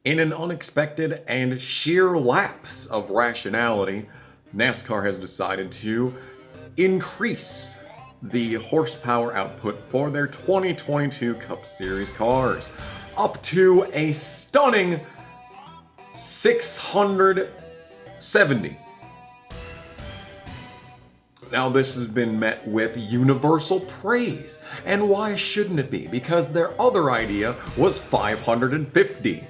In an unexpected and sheer lapse of rationality, NASCAR has decided to increase the horsepower output for their 2022 Cup Series cars up to a stunning 670. Now this has been met with universal praise, and why shouldn't it be? Because their other idea was 550.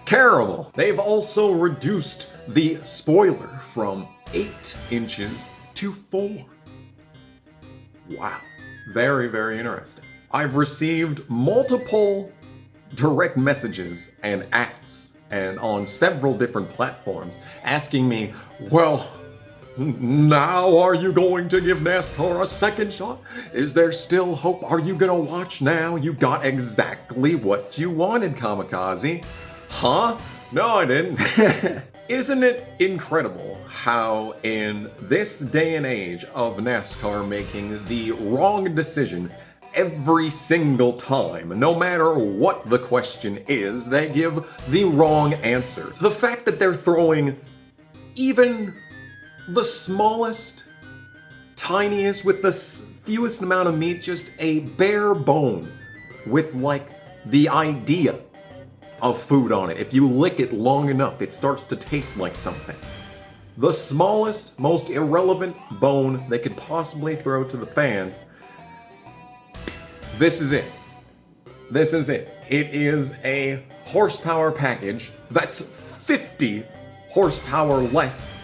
Terrible! They've also reduced the spoiler from 8 inches to 4. Wow. Very, very interesting. I've received multiple direct messages and ads and on several different platforms asking me, well, now are you going to give NASCAR a second shot? Is there still hope? Are you gonna watch now? You got exactly what you wanted, Kamikaze. Huh? No, I didn't. Isn't it incredible how in this day and age of NASCAR making the wrong decision every single time, no matter what the question is, they give the wrong answer. The fact that they're throwing even the smallest, tiniest, with the fewest amount of meat, just a bare bone with like the idea of food on it. If you lick it long enough, it starts to taste like something. The smallest, most irrelevant bone they could possibly throw to the fans. This is it. This is it. It is a horsepower package that's 50 horsepower less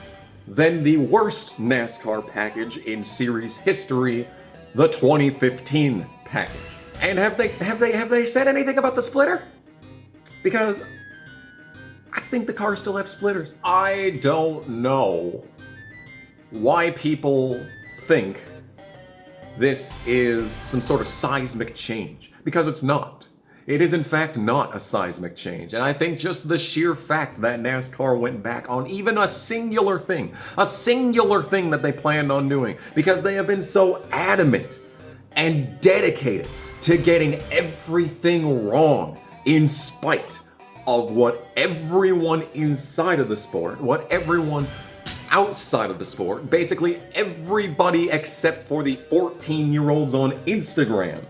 than the worst NASCAR package in series history, the 2015 package. And have they said anything about the splitter? Because I think the cars still have splitters. I don't know why people think this is some sort of seismic change, because it's not. It is in fact not a seismic change, and I think just the sheer fact that NASCAR went back on even a singular thing that they planned on doing, because they have been so adamant and dedicated to getting everything wrong in spite of what everyone inside of the sport, what everyone outside of the sport, basically everybody except for the 14-year-olds on Instagram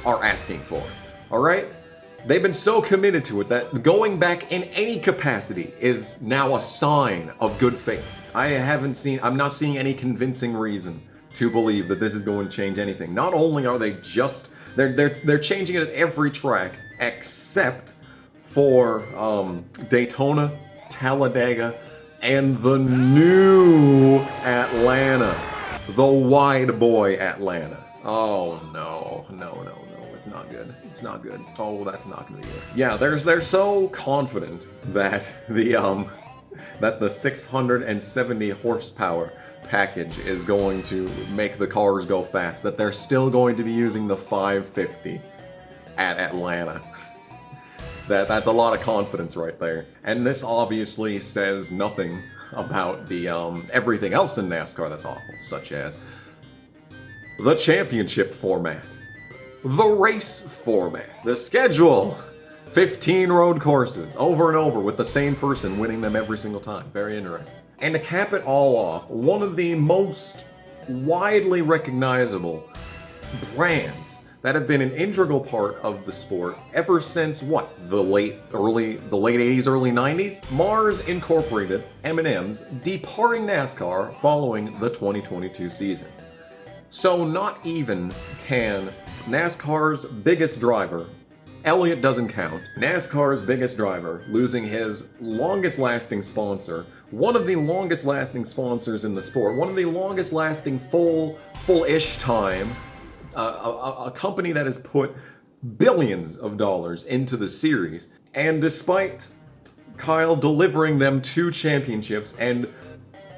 are asking for. All right? They've been so committed to it that going back in any capacity is now a sign of good faith. I'm not seeing any convincing reason to believe that this is going to change anything. Not only are they just, they're changing it at every track except for Daytona, Talladega, and the new Atlanta, the wide boy Atlanta. Oh no, it's not good. It's not good. Oh, that's not gonna be good. Yeah, they're so confident that the 670 horsepower package is going to make the cars go fast, that they're still going to be using the 550 at Atlanta. That's a lot of confidence right there. And this obviously says nothing about the everything else in NASCAR that's awful, such as the championship format, the race format, the schedule, 15 road courses over and over with the same person winning them every single time. Very interesting. And to cap it all off, one of the most widely recognizable brands that have been an integral part of the sport ever since the late 80s, early 90s? Mars Incorporated, M&M's, departing NASCAR following the 2022 season. So not even can NASCAR's biggest driver, Elliott doesn't count, NASCAR's biggest driver losing his longest lasting sponsor, one of the longest lasting sponsors in the sport, one of the longest lasting full-ish time, a company that has put billions of dollars into the series, and despite Kyle delivering them 2 championships and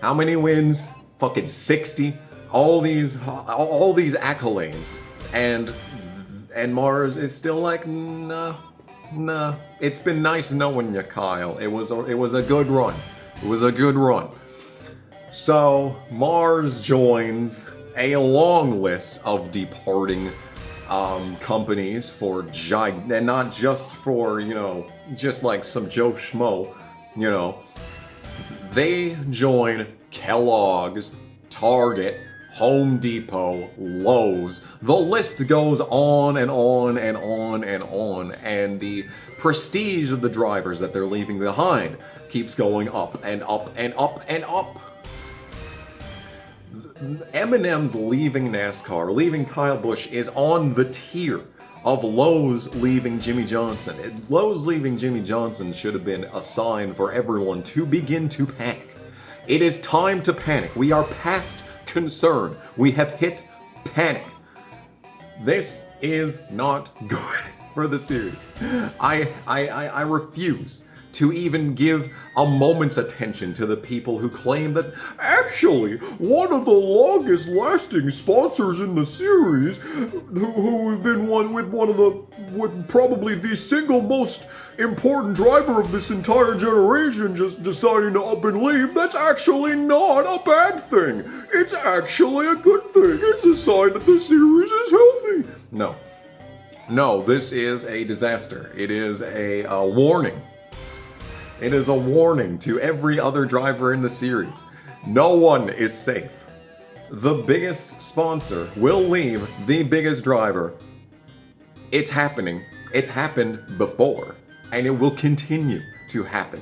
how many wins? Fucking 60. All these accolades, and Mars is still like, nah. It's been nice knowing you, Kyle. It was a good run. It was a good run. So Mars joins a long list of departing companies for and not just for, you know, just like some Joe Schmo, you know. They join Kellogg's, Target, Home Depot, Lowe's. The list goes on and on and on and on, and the prestige of the drivers that they're leaving behind keeps going up and up and up and up. Eminem's leaving NASCAR, leaving Kyle Busch, is on the tier of Lowe's leaving Jimmy Johnson. Lowe's leaving Jimmy Johnson should have been a sign for everyone to begin to panic. It is time to panic. We are past concern. We have hit panic. This is not good for the series. I refuse to even give a moment's attention to the people who claim that actually one of the longest lasting sponsors in the series, who have been with probably the single most important driver of this entire generation just deciding to up and leave, that's actually not a bad thing. It's actually a good thing. It's a sign that the series is healthy. No, this is a disaster. It is a warning. It is a warning to every other driver in the series. No one is safe. The biggest sponsor will leave the biggest driver. It's happening. It's happened before, and it will continue to happen.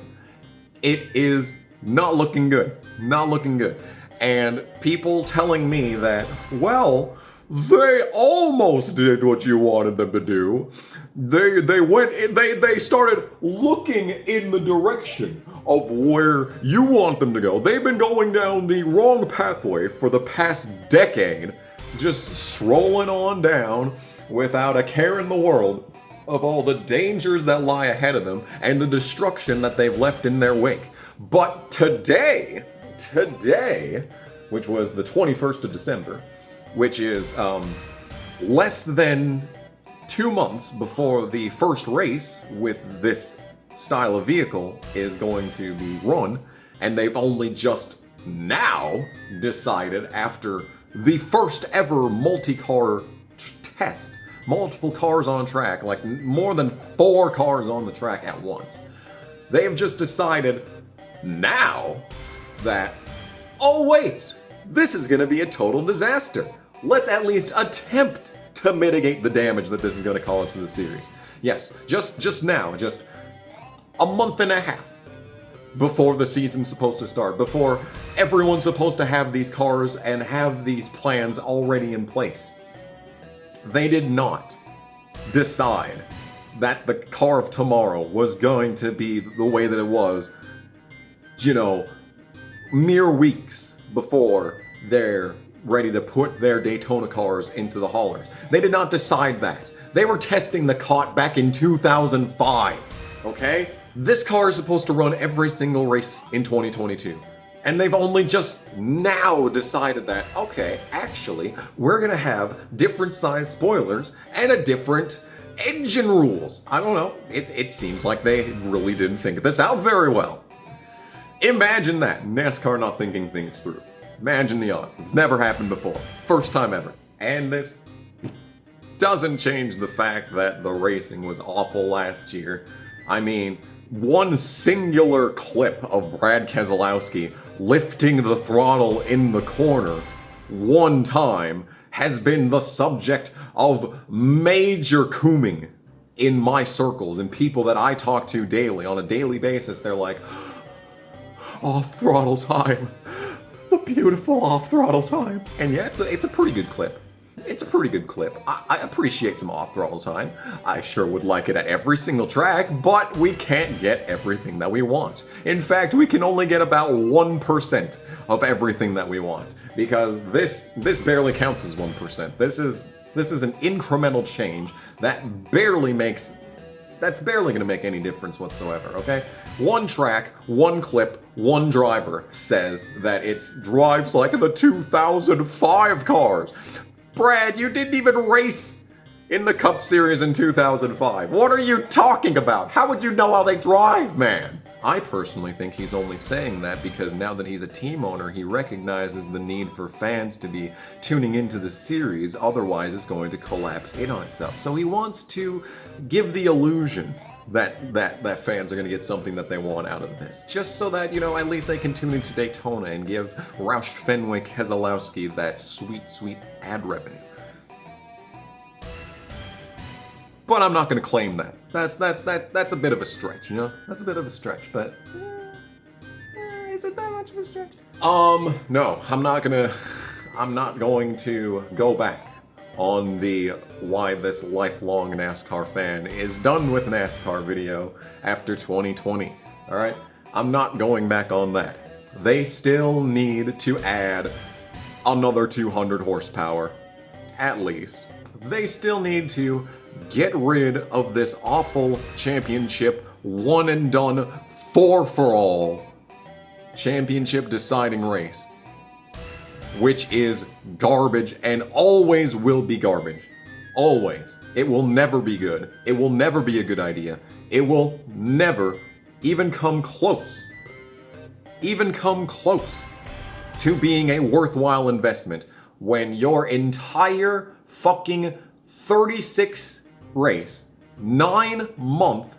It is not looking good. Not looking good. And people telling me that, well, they almost did what you wanted them to do. They started looking in the direction of where you want them to go. They've been going down the wrong pathway for the past decade, just strolling on down without a care in the world of all the dangers that lie ahead of them and the destruction that they've left in their wake. But today, which was the 21st of December, which is less than 2 months before the first race with this style of vehicle is going to be run, and they've only just now decided, after the first ever multi-car test, multiple cars on track, like more than 4 cars on the track at once, they have just decided now that, oh wait, this is going to be a total disaster. Let's at least attempt to mitigate the damage that this is going to cause to the series. Yes, just now, just a month and a half before the season's supposed to start, before everyone's supposed to have these cars and have these plans already in place. They did not decide that the car of tomorrow was going to be the way that it was, you know, mere weeks before they're ready to put their Daytona cars into the haulers. They did not decide that. They were testing the COT back in 2005, okay? This car is supposed to run every single race in 2022. And they've only just now decided that, okay, actually, we're gonna have different size spoilers and a different engine rules. I don't know. It seems like they really didn't think this out very well. Imagine that. NASCAR not thinking things through. Imagine the odds. It's never happened before. First time ever. And this doesn't change the fact that the racing was awful last year. I mean, one singular clip of Brad Keselowski lifting the throttle in the corner one time has been the subject of major cooming in my circles and people that I talk to daily. On a daily basis, they're like, off-throttle time. The beautiful off-throttle time. And yeah, it's a pretty good clip. It's a pretty good clip. I appreciate some off-throttle time. I sure would like it at every single track, but we can't get everything that we want. In fact, we can only get about 1% of everything that we want, because this barely counts as 1%. This is an incremental change that's barely gonna make any difference whatsoever, okay? One track, one clip, one driver says that it drives like the 2005 cars. Brad, you didn't even race in the Cup Series in 2005. What are you talking about? How would you know how they drive, man? I personally think he's only saying that because now that he's a team owner, he recognizes the need for fans to be tuning into the series, otherwise it's going to collapse in on itself. So he wants to give the illusion that fans are going to get something that they want out of this. Just so that, you know, at least they can tune into Daytona and give Roush Fenwick Keselowski that sweet, sweet ad revenue. But I'm not going to claim that. That's a bit of a stretch, you know? That's a bit of a stretch, but is it that much of a stretch? No, I'm not going to go back on the why this lifelong NASCAR fan is done with NASCAR video after 2020. All right? I'm not going back on that. They still need to add another 200 horsepower, at least. They still need to get rid of this awful championship one and done for all championship deciding race, which is garbage and always will be garbage. Always. It will never be good. It will never be a good idea. It will never even come close to being a worthwhile investment when your entire fucking 36 race, 9-month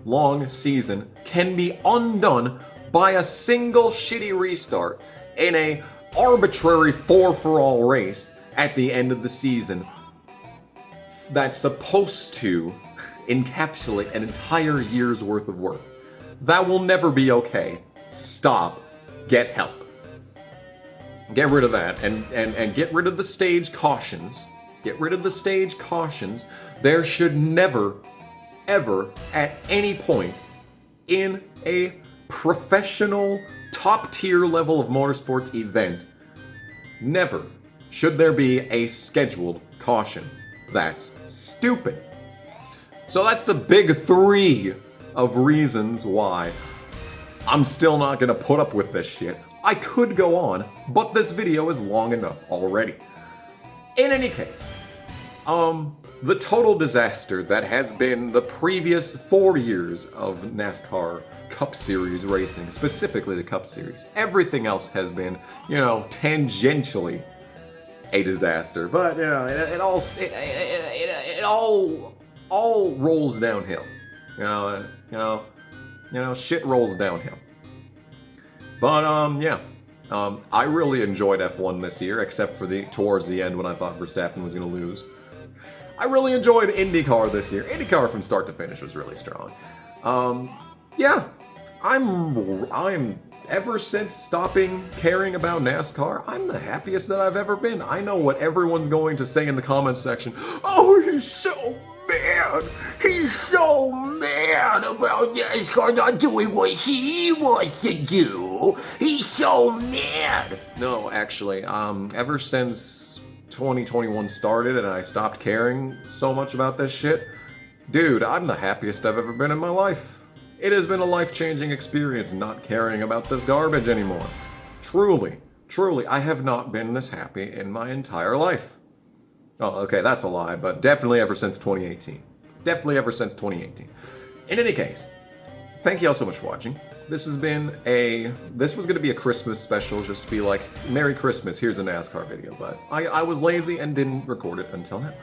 long season can be undone by a single shitty restart in a arbitrary 4-for-all race at the end of the season that's supposed to encapsulate an entire year's worth of work. That will never be okay. Stop. Get help. Get rid of that and get rid of the stage cautions. Get rid of the stage cautions. There should never, ever, at any point in a professional, top-tier level of motorsports event, never should there be a scheduled caution. That's stupid. So that's the big 3 of reasons why I'm still not gonna put up with this shit. I could go on, but this video is long enough already. In any case, the total disaster that has been the previous 4 years of NASCAR Cup Series racing, specifically the Cup Series. Everything else has been, you know, tangentially a disaster, but you know, it all rolls downhill. You know, shit rolls downhill. But yeah. I really enjoyed F1 this year, except for towards the end when I thought Verstappen was going to lose. I really enjoyed IndyCar this year. IndyCar from start to finish was really strong. Yeah, I'm ever since stopping caring about NASCAR, I'm the happiest that I've ever been. I know what everyone's going to say in the comments section. Oh, he's so mad. He's so mad about NASCAR not doing what he wants to do. He's so mad. No, actually, ever since 2021 started and I stopped caring so much about this shit, dude, I'm the happiest I've ever been in my life. It has been a life-changing experience not caring about this garbage anymore. Truly, I have not been this happy in my entire life. Oh, okay, that's a lie, but definitely ever since 2018. Definitely ever since 2018. In any case, thank you all so much for watching. This was going to be a Christmas special, just to be like, Merry Christmas, here's a NASCAR video, but I was lazy and didn't record it until now.